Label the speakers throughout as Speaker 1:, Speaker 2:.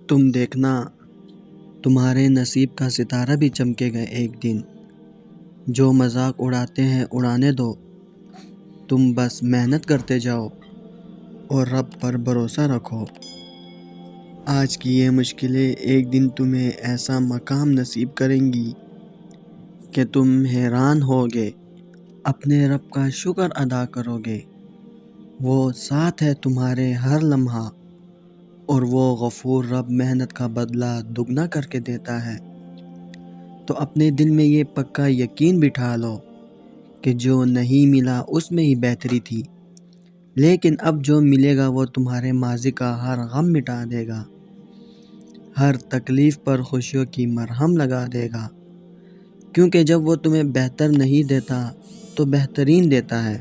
Speaker 1: تم دیکھنا تمہارے نصیب کا ستارہ بھی چمکے گا ایک دن۔ جو مذاق اڑاتے ہیں اڑانے دو، تم بس محنت کرتے جاؤ اور رب پر بھروسہ رکھو۔ آج کی یہ مشکلیں ایک دن تمہیں ایسا مقام نصیب کریں گی کہ تم حیران ہوگے، اپنے رب کا شکر ادا کرو گے۔ وہ ساتھ ہے تمہارے ہر لمحہ، اور وہ غفور رب محنت کا بدلہ دگنا کر کے دیتا ہے۔ تو اپنے دل میں یہ پکا یقین بٹھا لو کہ جو نہیں ملا اس میں ہی بہتری تھی، لیکن اب جو ملے گا وہ تمہارے ماضی کا ہر غم مٹا دے گا، ہر تکلیف پر خوشیوں کی مرہم لگا دے گا، کیونکہ جب وہ تمہیں بہتر نہیں دیتا تو بہترین دیتا ہے،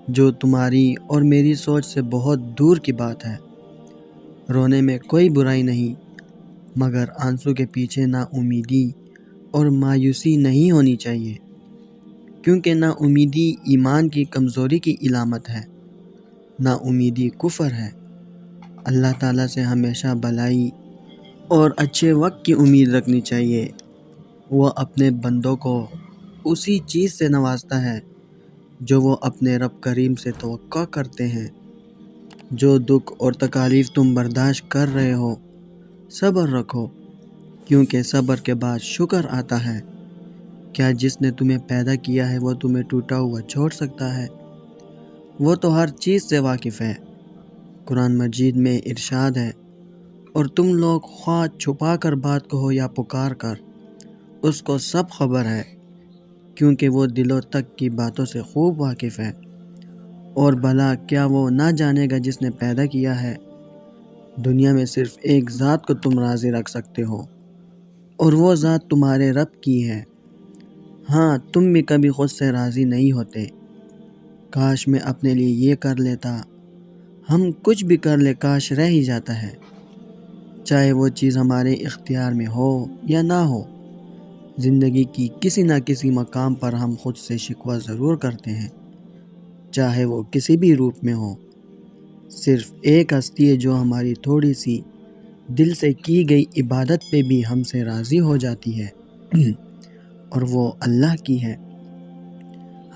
Speaker 1: جو تمہاری اور میری سوچ سے بہت دور کی بات ہے۔ رونے میں کوئی برائی نہیں، مگر آنسو کے پیچھے نا امیدی اور مایوسی نہیں ہونی چاہیے، کیونکہ نا امیدی ایمان کی کمزوری کی علامت ہے، نا امیدی کفر ہے۔ اللہ تعالیٰ سے ہمیشہ بھلائی اور اچھے وقت کی امید رکھنی چاہیے۔ وہ اپنے بندوں کو اسی چیز سے نوازتا ہے جو وہ اپنے رب کریم سے توقع کرتے ہیں۔ جو دکھ اور تکالیف تم برداشت کر رہے ہو، صبر رکھو، کیونکہ صبر کے بعد شکر آتا ہے۔ کیا جس نے تمہیں پیدا کیا ہے وہ تمہیں ٹوٹا ہوا چھوڑ سکتا ہے؟ وہ تو ہر چیز سے واقف ہے۔ قرآن مجید میں ارشاد ہے، اور تم لوگ خواہ چھپا کر بات کہو یا پکار کر، اس کو سب خبر ہے، کیونکہ وہ دلوں تک کی باتوں سے خوب واقف ہے۔ اور بھلا کیا وہ نہ جانے گا جس نے پیدا کیا ہے؟ دنیا میں صرف ایک ذات کو تم راضی رکھ سکتے ہو، اور وہ ذات تمہارے رب کی ہے۔ ہاں، تم بھی کبھی خود سے راضی نہیں ہوتے۔ کاش میں اپنے لیے یہ کر لیتا، ہم کچھ بھی کر لے کاش رہ ہی جاتا ہے، چاہے وہ چیز ہمارے اختیار میں ہو یا نہ ہو۔ زندگی کی کسی نہ کسی مقام پر ہم خود سے شکوہ ضرور کرتے ہیں، چاہے وہ کسی بھی روپ میں ہو۔ صرف ایک ہستی ہے جو ہماری تھوڑی سی دل سے کی گئی عبادت پہ بھی ہم سے راضی ہو جاتی ہے، اور وہ اللہ کی ہے۔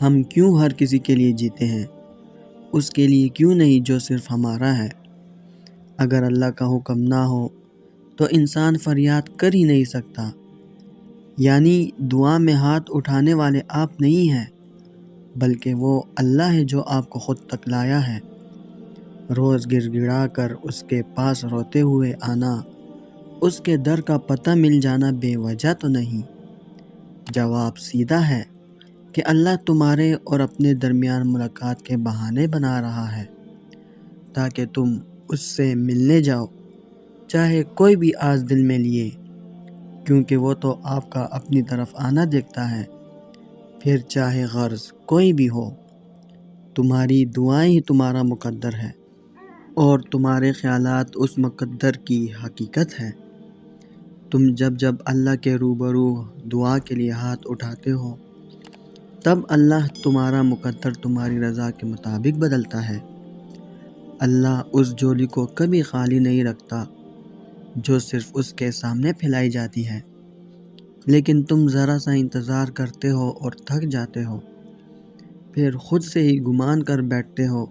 Speaker 1: ہم کیوں ہر کسی کے لیے جیتے ہیں؟ اس کے لیے کیوں نہیں جو صرف ہمارا ہے؟ اگر اللہ کا حکم نہ ہو تو انسان فریاد کر ہی نہیں سکتا، یعنی دعا میں ہاتھ اٹھانے والے آپ نہیں ہیں، بلکہ وہ اللہ ہے جو آپ کو خود تک لایا ہے۔ روز گڑ گڑا کر اس کے پاس روتے ہوئے آنا، اس کے در کا پتہ مل جانا بے وجہ تو نہیں۔ جواب سیدھا ہے کہ اللہ تمہارے اور اپنے درمیان ملاقات کے بہانے بنا رہا ہے، تاکہ تم اس سے ملنے جاؤ، چاہے کوئی بھی آز دل میں لیے، کیونکہ وہ تو آپ کا اپنی طرف آنا دیکھتا ہے، پھر چاہے غرض کوئی بھی ہو۔ تمہاری دعائیں ہی تمہارا مقدر ہے، اور تمہارے خیالات اس مقدر کی حقیقت ہے۔ تم جب اللہ کے روبرو دعا کے لیے ہاتھ اٹھاتے ہو، تب اللہ تمہارا مقدر تمہاری رضا کے مطابق بدلتا ہے۔ اللہ اس جھولی کو کبھی خالی نہیں رکھتا جو صرف اس کے سامنے پھیلائی جاتی ہے، لیکن تم ذرا سا انتظار کرتے ہو اور تھک جاتے ہو، پھر خود سے ہی گمان کر بیٹھتے ہو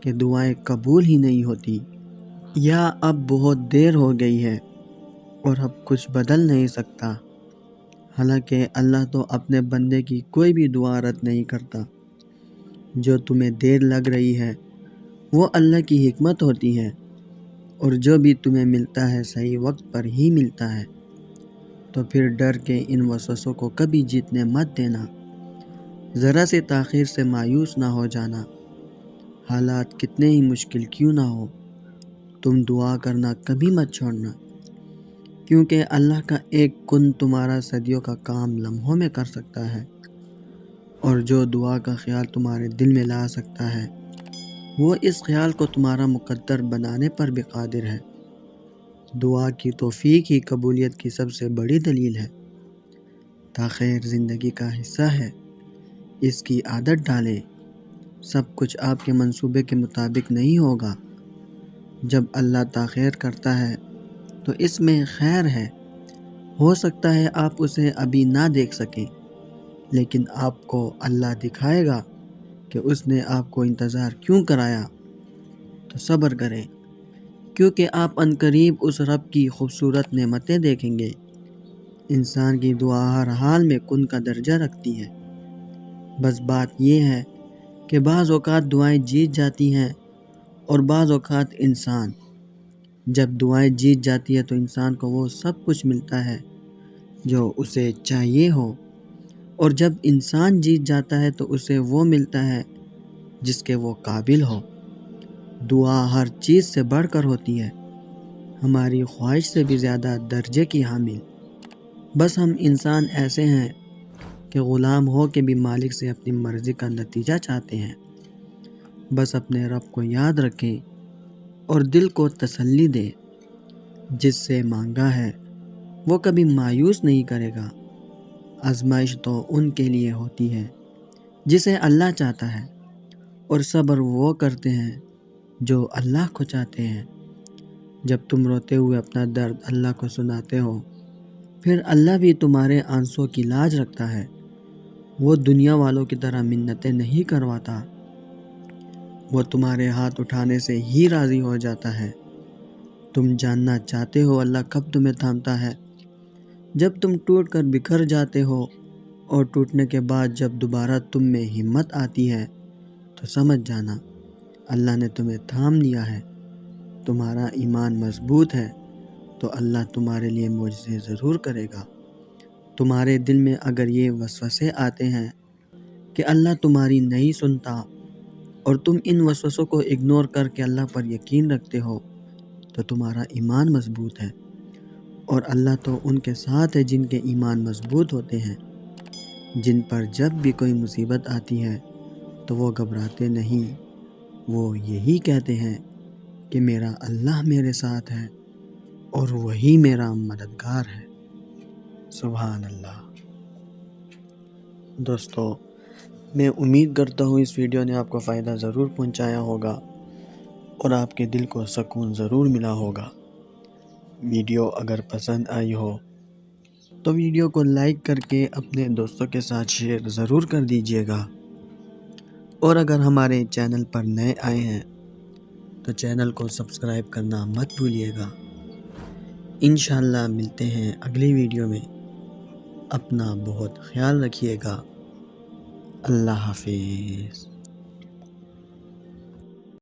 Speaker 1: کہ دعائیں قبول ہی نہیں ہوتی، یا اب بہت دیر ہو گئی ہے اور اب کچھ بدل نہیں سکتا۔ حالانکہ اللہ تو اپنے بندے کی کوئی بھی دعا رد نہیں کرتا۔ جو تمہیں دیر لگ رہی ہے وہ اللہ کی حکمت ہوتی ہے، اور جو بھی تمہیں ملتا ہے صحیح وقت پر ہی ملتا ہے۔ تو پھر ڈر کے ان وسوسوں کو کبھی جیتنے مت دینا، ذرا سی تاخیر سے مایوس نہ ہو جانا۔ حالات کتنے ہی مشکل کیوں نہ ہو، تم دعا کرنا کبھی مت چھوڑنا، کیونکہ اللہ کا ایک کن تمہارا صدیوں کا کام لمحوں میں کر سکتا ہے، اور جو دعا کا خیال تمہارے دل میں لا سکتا ہے وہ اس خیال کو تمہارا مقدر بنانے پر بھی قادر ہے۔ دعا کی توفیق ہی قبولیت کی سب سے بڑی دلیل ہے۔ تاخیر زندگی کا حصہ ہے، اس کی عادت ڈالیں۔ سب کچھ آپ کے منصوبے کے مطابق نہیں ہوگا۔ جب اللہ تاخیر کرتا ہے تو اس میں خیر ہے۔ ہو سکتا ہے آپ اسے ابھی نہ دیکھ سکیں، لیکن آپ کو اللہ دکھائے گا کہ اس نے آپ کو انتظار کیوں کرایا۔ تو صبر کریں، کیونکہ آپ عنقریب اس رب کی خوبصورت نعمتیں دیکھیں گے۔ انسان کی دعا ہر حال میں کن کا درجہ رکھتی ہے۔ بس بات یہ ہے کہ بعض اوقات دعائیں جیت جاتی ہیں، اور بعض اوقات انسان جب دعائیں جیت جاتی ہے تو انسان کو وہ سب کچھ ملتا ہے جو اسے چاہیے ہو، اور جب انسان جیت جاتا ہے تو اسے وہ ملتا ہے جس کے وہ قابل ہو۔ دعا ہر چیز سے بڑھ کر ہوتی ہے، ہماری خواہش سے بھی زیادہ درجے کی حامل۔ بس ہم انسان ایسے ہیں کہ غلام ہو کے بھی مالک سے اپنی مرضی کا نتیجہ چاہتے ہیں۔ بس اپنے رب کو یاد رکھیں اور دل کو تسلی دیں، جس سے مانگا ہے وہ کبھی مایوس نہیں کرے گا۔ آزمائش تو ان کے لیے ہوتی ہے جسے اللہ چاہتا ہے، اور صبر وہ کرتے ہیں جو اللہ کو چاہتے ہیں۔ جب تم روتے ہوئے اپنا درد اللہ کو سناتے ہو، پھر اللہ بھی تمہارے آنسوں کی لاج رکھتا ہے۔ وہ دنیا والوں کی طرح منتیں نہیں کرواتا، وہ تمہارے ہاتھ اٹھانے سے ہی راضی ہو جاتا ہے۔ تم جاننا چاہتے ہو اللہ کب تمہیں تھامتا ہے؟ جب تم ٹوٹ کر بکھر جاتے ہو، اور ٹوٹنے کے بعد جب دوبارہ تم میں ہمت آتی ہے تو سمجھ جانا اللہ نے تمہیں تھام لیا ہے۔ تمہارا ایمان مضبوط ہے تو اللہ تمہارے لیے معجزے ضرور کرے گا۔ تمہارے دل میں اگر یہ وسوسے آتے ہیں کہ اللہ تمہاری نہیں سنتا، اور تم ان وسوسوں کو اگنور کر کے اللہ پر یقین رکھتے ہو، تو تمہارا ایمان مضبوط ہے، اور اللہ تو ان کے ساتھ ہے جن کے ایمان مضبوط ہوتے ہیں، جن پر جب بھی کوئی مصیبت آتی ہے تو وہ گھبراتے نہیں، وہ یہی کہتے ہیں کہ میرا اللہ میرے ساتھ ہے اور وہی میرا مددگار ہے۔ سبحان اللہ۔ دوستو، میں امید کرتا ہوں اس ویڈیو نے آپ کو فائدہ ضرور پہنچایا ہوگا اور آپ کے دل کو سکون ضرور ملا ہوگا۔ ویڈیو اگر پسند آئی ہو تو ویڈیو کو لائک کر کے اپنے دوستوں کے ساتھ شیئر ضرور کر دیجیے گا، اور اگر ہمارے چینل پر نئے آئے ہیں تو چینل کو سبسکرائب کرنا مت بھولیے گا۔ انشاءاللہ ملتے ہیں اگلی ویڈیو میں۔ اپنا بہت خیال رکھیے گا۔ اللہ حافظ۔